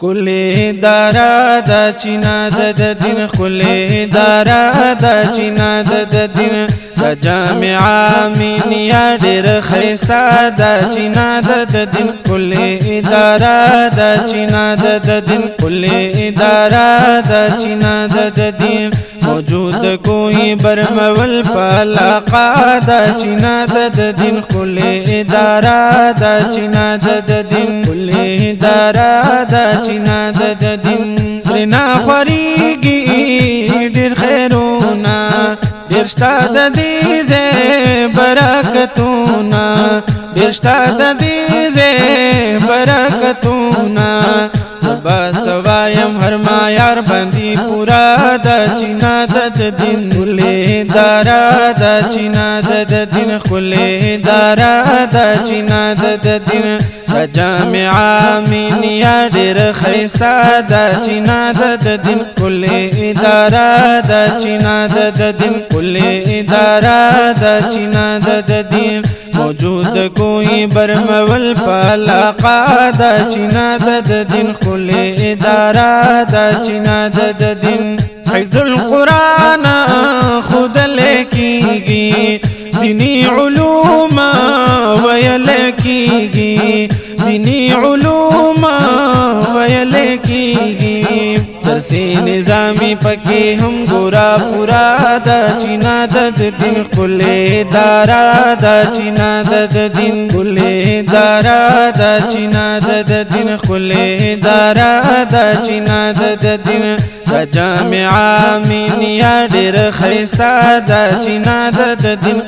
کلی دارا دا چینا د دین کلی دارا دا چینا د دین دا جامعا مینیا ډیر خیستا دا چینا د دین کلی دارا دا چینا د دین کلی دارا دا چینا د دین موجود کوئی برمول پالاقا دا چینا د دین کلی دارا دا چینا د دین کلی دارا دا چینا د دین رنا خریگی ډیر خیرونا ډیر شتا د دې زې برکتونا ډیر شتا د دې زې برکتونا با سوایم هر ما یار باندې پورا د چینا د دین کلی دارا د چینا د دین کلی دارا د چینا د دین جامعا مینیا ډیر خیستا د چینا د دین کلی دارا د چینا د دین کلی دارا د چینا د دین موجود کوئی برمول پالاقا دا چینا د دین کلی دارا دا چینا د دین حفظ القرآن خود لکیگی دینی علوم ویل کیگی دینی علوم ویل کیگی درسی نظامی پکی ہم گورا پورا دا چینا د دین کلی دارا دا چینا د دین کلی دارا دا چینا د دین کلی دارا دا چینا د دین جامعا مینیا ډیر خیستا دا چینا د دین